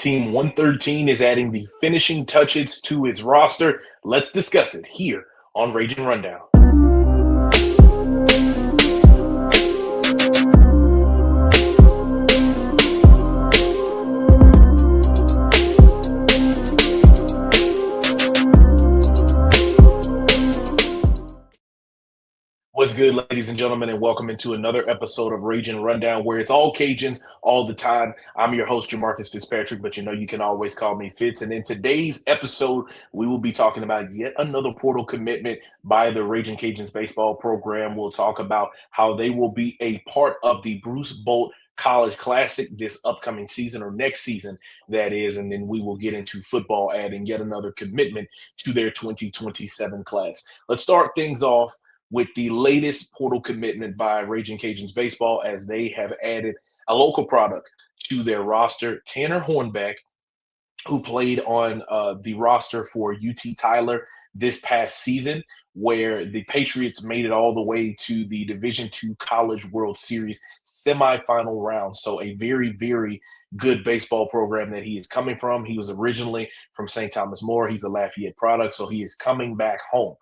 Team 113 is adding the finishing touches to its roster. Let's discuss it here on Ragin Rundown. What's good, ladies and gentlemen, and welcome into another episode of Ragin Rundown, where it's all Cajuns all the time. I'm your host, Jamarcus Fitzpatrick, but you can always call me Fitz. And in today's episode, we will be talking about yet another portal commitment by the Ragin Cajuns baseball program. We'll talk about how they will be a part of the Bruce Bolt College Classic this upcoming season, or next season, that is. And then we will get into football, adding yet another commitment to their 2027 class. Let's start things off with the latest portal commitment by Ragin Cajuns baseball, as they have added a local product to their roster. Tanner Hornback, who played on the roster for UT Tyler this past season, where the Patriots made it all the way to the Division II College World Series semifinal round. So a very, very good baseball program that he is coming from. He was originally from St. Thomas More. He's a Lafayette product, so he is coming back home.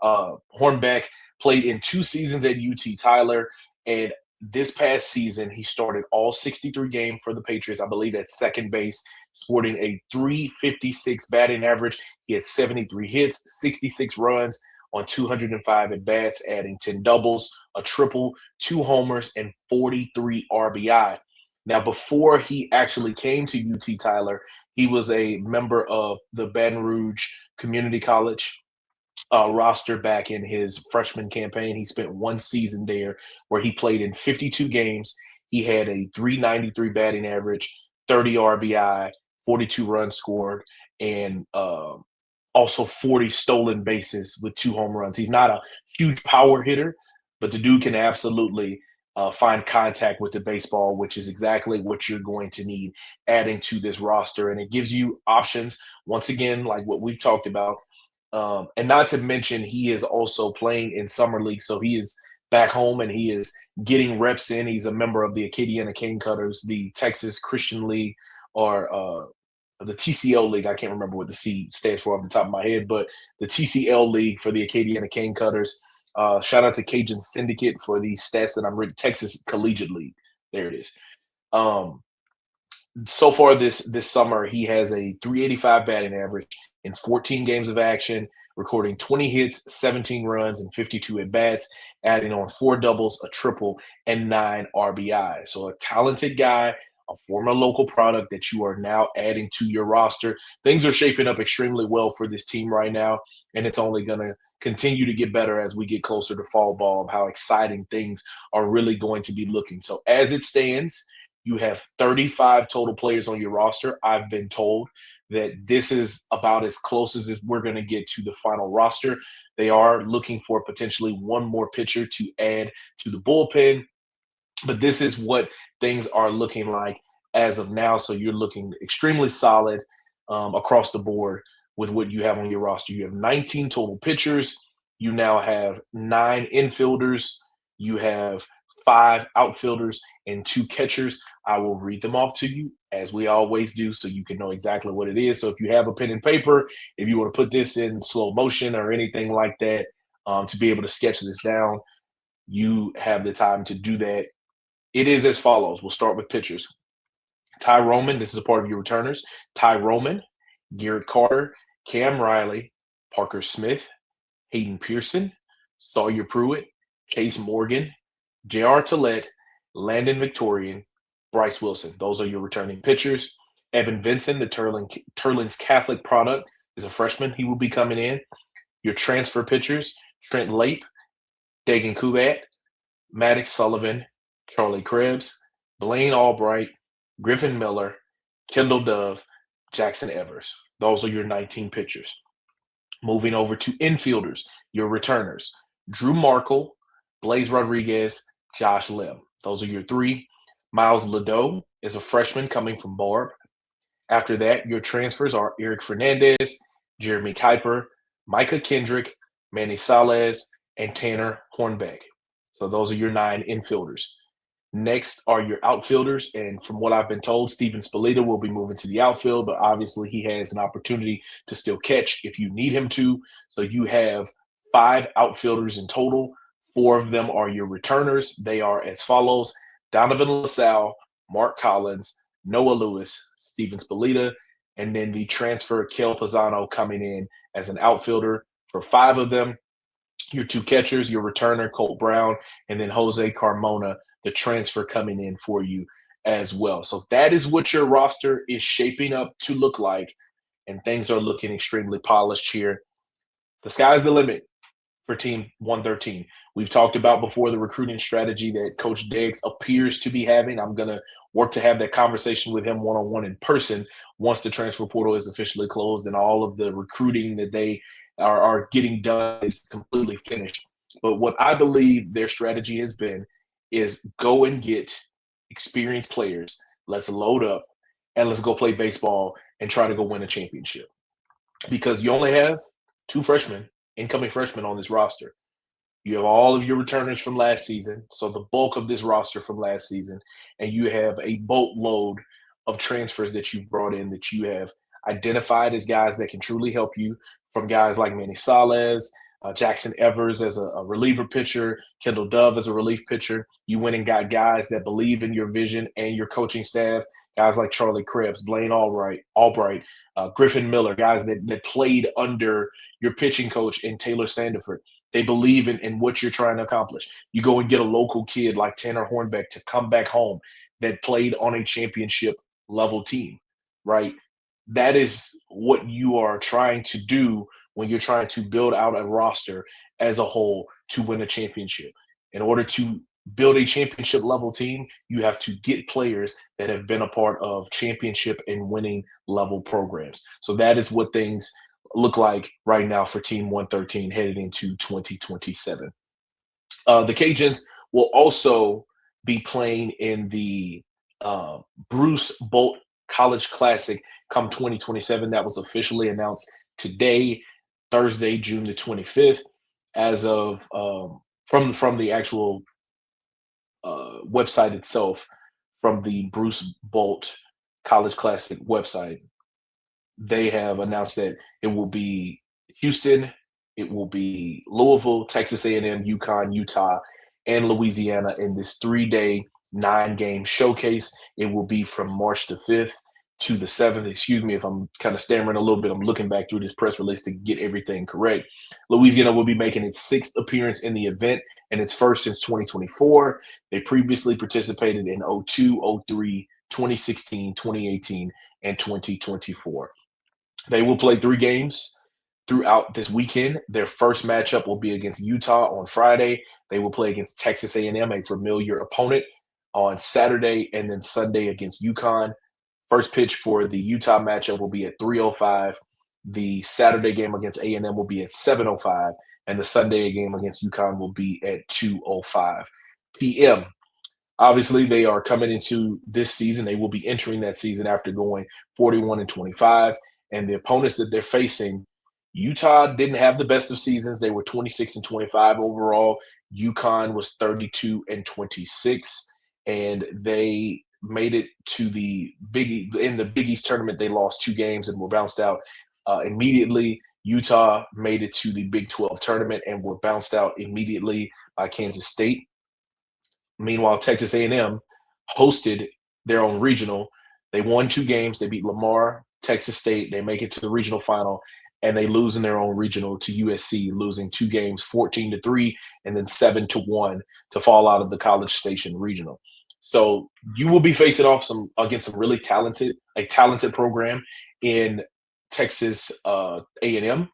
Hornback played in 2 seasons at UT Tyler, and this past season he started all 63 games for the Patriots, I believe, at second base, sporting a .356 batting average. He had 73 hits, 66 runs on 205 at-bats, adding 10 doubles, a triple, 2 homers, and 43 RBI. Now, before he actually came to UT Tyler, he was a member of the Baton Rouge Community College roster back in his freshman campaign. He spent 1 season there where he played in 52 games. He had a .393 batting average, 30 RBI, 42 runs scored, and also 40 stolen bases with 2 home runs. He's not a huge power hitter, but the dude can absolutely find contact with the baseball, which is exactly what you're going to need adding to this roster. And it gives you options, once again, like what we've talked about. And not to mention, he is also playing in summer league, so he is back home and he is getting reps in. He's a member of the Acadiana Canecutters, the Texas Christian League, or the TCL League. I can't remember what the C stands for off the top of my head, but the TCL League for the Acadiana Canecutters. Shout out to Cajun Syndicate for the stats that I'm reading. Texas Collegiate League. There it is. So far this summer, he has a .385 batting average in 14 games of action, recording 20 hits, 17 runs, and 52 at-bats, adding on 4 doubles, a triple, and 9 RBI. So a talented guy, a former local product that you are now adding to your roster. Things are shaping up extremely well for this team right now, and it's only going to continue to get better as we get closer to fall ball, of how exciting things are really going to be looking. So as it stands, you have 35 total players on your roster. I've been told that this is about as close as we're going to get to the final roster. They are looking for potentially 1 more pitcher to add to the bullpen, but this is what things are looking like as of now. So you're looking extremely solid across the board with what you have on your roster. You have 19 total pitchers. You now have 9 infielders. You have 5 outfielders and 2 catchers. I will read them off to you, as we always do, so you can know exactly what it is. So if you have a pen and paper, if you want to put this in slow motion or anything like that, to be able to sketch this down, you have the time to do that. It is as follows. We'll start with pitchers. Ty Roman, this is a part of your returners. Ty Roman, Garrett Carter, Cam Riley, Parker Smith, Hayden Pearson, Sawyer Pruitt, Chase Morgan, J.R. Tillett, Landon Victorian, Bryce Wilson. Those are your returning pitchers. Evan Vinson, the Turlin's Catholic product, is a freshman. He will be coming in. Your transfer pitchers, Trent Lape, Dagan Kubat, Maddox Sullivan, Charlie Krebs, Blaine Albright, Griffin Miller, Kendall Dove, Jackson Evers. Those are your 19 pitchers. Moving over to infielders, your returners, Drew Markle, Blaze Rodriguez, Josh Lim. Those are your 3. Miles Ladeau is a freshman coming from Barb. After that, your transfers are Eric Fernandez, Jeremy Kuiper, Micah Kendrick, Manny Salez, and Tanner Hornback. So those are your 9 infielders. Next are your outfielders, and from what I've been told, Steven Spalita will be moving to the outfield, but obviously he has an opportunity to still catch if you need him to. So you have 5 outfielders in total. 4 of them are your returners. They are as follows: Donovan LaSalle, Mark Collins, Noah Lewis, Steven Spalita, and then the transfer Kel Pisano coming in as an outfielder for 5 of them. Your 2 catchers, your returner, Colt Brown, and then Jose Carmona, the transfer coming in for you as well. So that is what your roster is shaping up to look like, and things are looking extremely polished here. The sky's the limit for Team 113. We've talked about before the recruiting strategy that Coach Deggs appears to be having. I'm going to work to have that conversation with him one-on-one in person once the transfer portal is officially closed and all of the recruiting that they are getting done is completely finished. But what I believe their strategy has been is go and get experienced players. Let's load up and let's go play baseball and try to go win a championship. Because you only have 2 freshmen, incoming freshmen on this roster. You have all of your returners from last season, so the bulk of this roster from last season, and you have a boatload of transfers that you've brought in that you have identified as guys that can truly help you, from guys like Manny Salas, Jackson Evers as a reliever pitcher, Kendall Dove as a relief pitcher. You went and got guys that believe in your vision and your coaching staff, guys like Charlie Krebs, Blaine Albright, Griffin Miller, guys that played under your pitching coach in Taylor Sandiford. They believe in what you're trying to accomplish. You go and get a local kid like Tanner Hornback to come back home that played on a championship level team, right? That is what you are trying to do when you're trying to build out a roster as a whole to win a championship. In order to build a championship level team, you have to get players that have been a part of championship and winning level programs. So that is what things look like right now for Team 113 headed into 2027. The Cajuns will also be playing in the Bruce Bolt College Classic come 2027. That was officially announced today, Thursday, June the 25th, as of from the actual website itself, from the Bruce Bolt College Classic website. They have announced that it will be Houston, it will be Louisville, Texas A&M, UConn, Utah, and Louisiana in this 3-day, 9-game showcase. It will be from March the 5th to the 7th. Excuse me if I'm kind of stammering a little bit. I'm looking back through this press release to get everything correct. Louisiana will be making its 6th appearance in the event and its first since 2024. They previously participated in 02, 03, 2016, 2018, and 2024. They will play 3 games throughout this weekend. Their first matchup will be against Utah on Friday. They will play against Texas A&M, a familiar opponent, on Saturday, and then Sunday against UConn. First pitch for the Utah matchup will be at 3:05. The Saturday game against A&M will be at 7:05, and the Sunday game against UConn will be at 2:05 p.m. Obviously, they are coming into this season. They will be entering that season after going 41-25. And the opponents that they're facing, Utah didn't have the best of seasons. They were 26-25 overall. UConn was 32-26, and they made it to the Big East tournament. They lost 2 games and were bounced out immediately. Utah made it to the Big 12 tournament and were bounced out immediately by Kansas State. Meanwhile, Texas A&M hosted their own regional. They won 2 games. They beat Lamar, Texas State. They make it to the regional final, and they lose in their own regional to USC, losing 2 games, 14-3, and then 7-1 to fall out of the College Station regional. So you will be facing off against some really talented program in Texas A&M,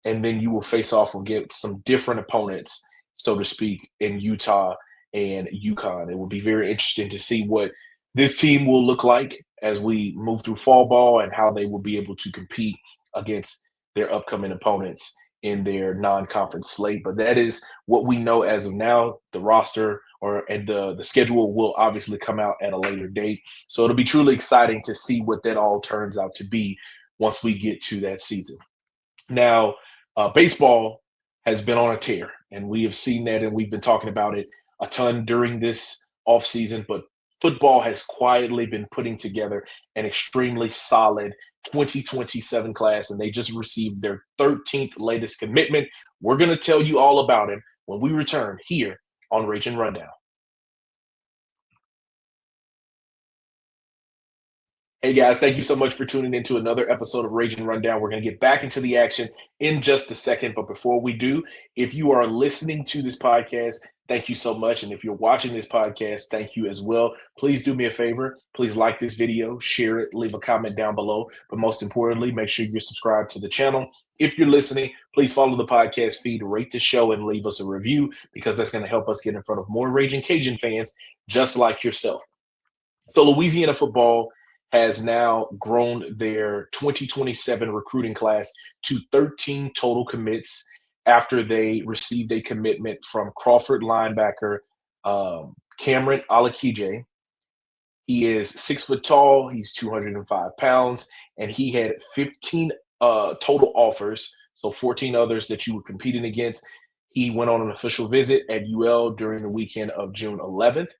and then you will face off against some different opponents, so to speak, in Utah and UConn. It will be very interesting to see what this team will look like as we move through fall ball and how they will be able to compete against their upcoming opponents in their non-conference slate. But that is what we know as of now. The roster and the schedule will obviously come out at a later date. So it'll be truly exciting to see what that all turns out to be once we get to that season. Now, baseball has been on a tear, and we have seen that, and we've been talking about it a ton during this offseason, but football has quietly been putting together an extremely solid 2027 class, and they just received their 13th latest commitment. We're going to tell you all about it when we return here on Ragin Rundown. Hey guys, thank you so much for tuning into another episode of Ragin Rundown. We're going to get back into the action in just a second. But before we do, if you are listening to this podcast, thank you so much. And if you're watching this podcast, thank you as well. Please do me a favor. Please like this video, share it, leave a comment down below. But most importantly, make sure you're subscribed to the channel. If you're listening, please follow the podcast feed, rate the show, and leave us a review because that's going to help us get in front of more Ragin Cajun fans just like yourself. So Louisiana Football has now grown their 2027 recruiting class to 13 total commits after they received a commitment from Crawford linebacker Camron Alakija. He is 6 foot tall, he's 205 pounds, and he had 15 total offers, so 14 others that you were competing against. He went on an official visit at UL during the weekend of June 11th.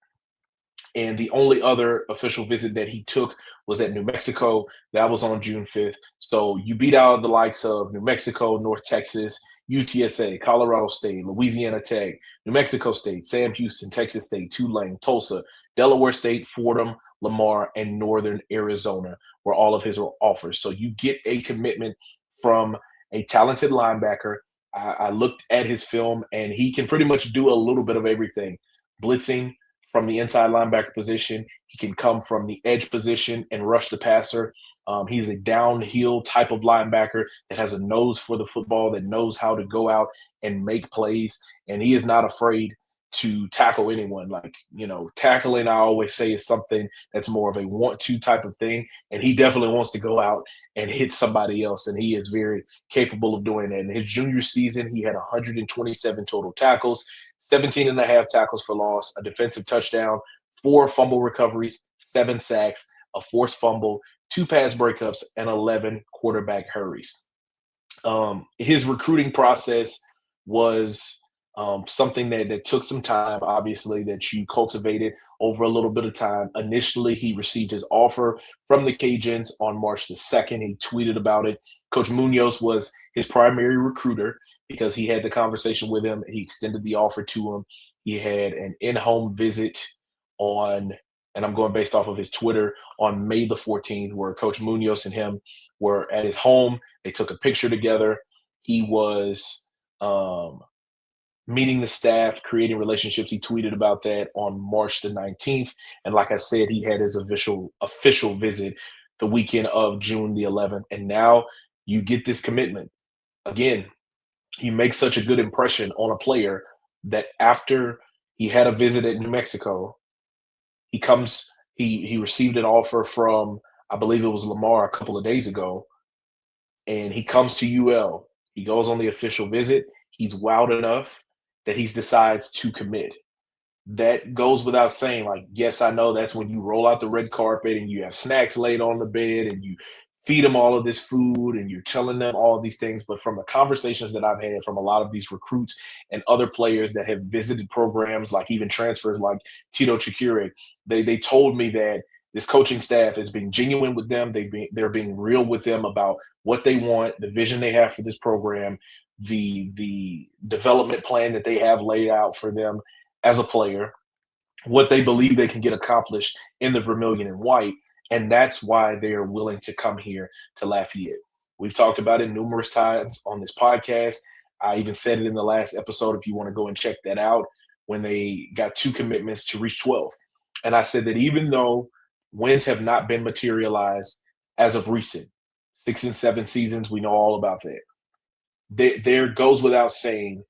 And the only other official visit that he took was at New Mexico. That was on June 5th. So you beat out the likes of New Mexico, North Texas, UTSA, Colorado State, Louisiana Tech, New Mexico State, Sam Houston, Texas State, Tulane, Tulsa, Delaware State, Fordham, Lamar, and Northern Arizona were all of his offers. So you get a commitment from a talented linebacker. I looked at his film, and he can pretty much do a little bit of everything. Blitzing from the inside linebacker position. He can come from the edge position and rush the passer. He's a downhill type of linebacker that has a nose for the football, that knows how to go out and make plays. And he is not afraid to tackle anyone. Like, tackling, I always say, is something that's more of a want-to type of thing. And he definitely wants to go out and hit somebody else. And he is very capable of doing that. In his junior season, he had 127 total tackles, 17 and a half tackles for loss, a defensive touchdown, 4 fumble recoveries, 7 sacks, a forced fumble, 2 pass breakups, and 11 quarterback hurries. His recruiting process was something that took some time, obviously, that you cultivated over a little bit of time. Initially, he received his offer from the Cajuns on March the 2nd. He tweeted about it. Coach Munoz was his primary recruiter because he had the conversation with him. He extended the offer to him. He had an in-home visit on, and I'm going based off of his Twitter, on May the 14th, where Coach Munoz and him were at his home. They took a picture together. He was meeting the staff, creating relationships. He tweeted about that on March the 19th. And like I said, he had his official visit the weekend of June the 11th. And now you get this commitment. Again, he makes such a good impression on a player that after he had a visit at New Mexico, he received an offer from, I believe it was Lamar a couple of days ago, and he comes to UL. He goes on the official visit. He's wowed enough that he decides to commit. That goes without saying. Like, yes, I know that's when you roll out the red carpet and you have snacks laid on the bed and you feed them all of this food and you're telling them all of these things. But from the conversations that I've had from a lot of these recruits and other players that have visited programs, like even transfers like Tito Chikure, they told me that this coaching staff is being genuine with them. They're being real with them about what they want, the vision they have for this program, the development plan that they have laid out for them as a player, what they believe they can get accomplished in the vermilion and white. And that's why they are willing to come here to Lafayette. We've talked about it numerous times on this podcast. I even said it in the last episode, if you want to go and check that out, when they got 2 commitments to reach 12. And I said that even though wins have not been materialized as of recent, 6 and 7 seasons, we know all about that. There goes without saying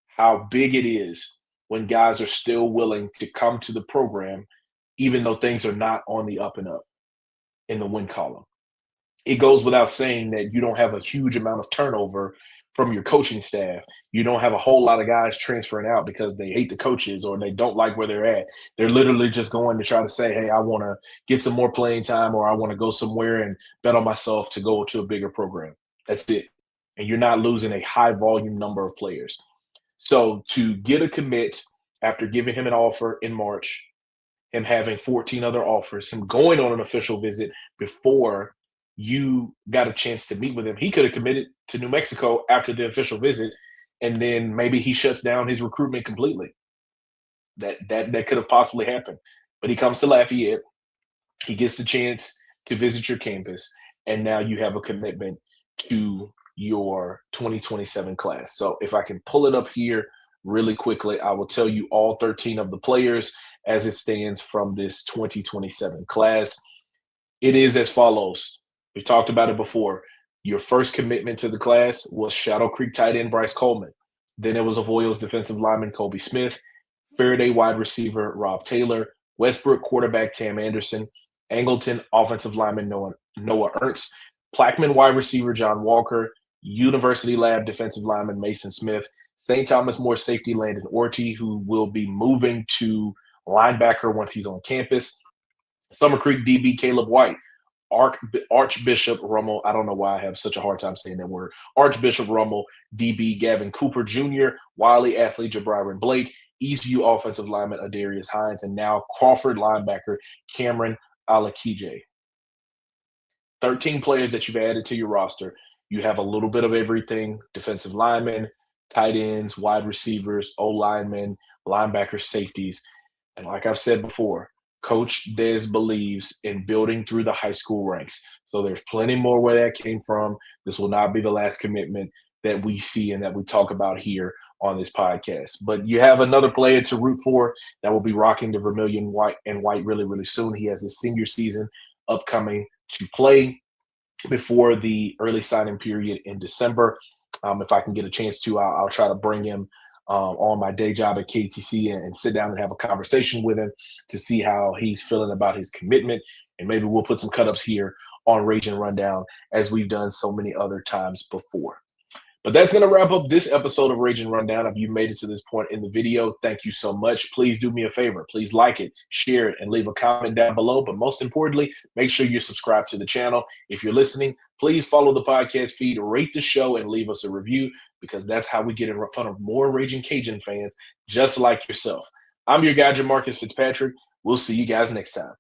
how big it is when guys are still willing to come to the program, even though things are not on the up and up in the win column. It goes without saying that you don't have a huge amount of turnover from your coaching staff. You don't have a whole lot of guys transferring out because they hate the coaches or they don't like where they're at. They're literally just going to try to say, hey, I want to get some more playing time, or I want to go somewhere and bet on myself to go to a bigger program. That's it. And you're not losing a high volume number of players. So to get a commit after giving him an offer in March, him having 14 other offers, him going on an official visit before you got a chance to meet with him. He could have committed to New Mexico after the official visit, and then maybe he shuts down his recruitment completely. That could have possibly happened. But he comes to Lafayette. He gets the chance to visit your campus, and now you have a commitment to your 2027 class. So if I can pull it up here really quickly, I will tell you all 13 of the players as it stands from this 2027 class. It is as follows. We talked about it before. Your first commitment to the class was Shadow Creek tight end Bryce Coleman. Then it was Avoyelles defensive lineman Kobe Smith, Faraday wide receiver Rob Taylor, Westbrook quarterback Tam Anderson, Angleton offensive lineman Noah Ernst, Plaquemine wide receiver John Walker, University Lab defensive lineman Mason Smith, St. Thomas More safety Landon Orty, who will be moving to linebacker once he's on campus, Summer Creek DB Caleb White, Archbishop Rummel. I don't know why I have such a hard time saying that word. Archbishop Rummel, DB Gavin Cooper Jr., Wiley athlete Jabryron Blake, Eastview offensive lineman Adarius Hines, and now Crawford linebacker Camron Alakija. 13 players that you've added to your roster. You have a little bit of everything: defensive linemen, tight ends, wide receivers, O-linemen, linebackers, safeties. And like I've said before, Coach Dez believes in building through the high school ranks. So there's plenty more where that came from. This will not be the last commitment that we see and that we talk about here on this podcast. But you have another player to root for that will be rocking the vermilion white really, really soon. He has his senior season upcoming to play before the early signing period in December. If I can get a chance to, I'll try to bring him on my day job at KTC and sit down and have a conversation with him to see how he's feeling about his commitment. And maybe we'll put some cut-ups here on Ragin Rundown as we've done so many other times before. But that's going to wrap up this episode of Ragin Rundown. If you've made it to this point in the video, thank you so much. Please do me a favor. Please like it, share it, and leave a comment down below. But most importantly, make sure you're subscribed to the channel. If you're listening, please follow the podcast feed, rate the show, and leave us a review, because that's how we get in front of more Ragin Cajun fans just like yourself. I'm your guy, Jamarcus Fitzpatrick. We'll see you guys next time.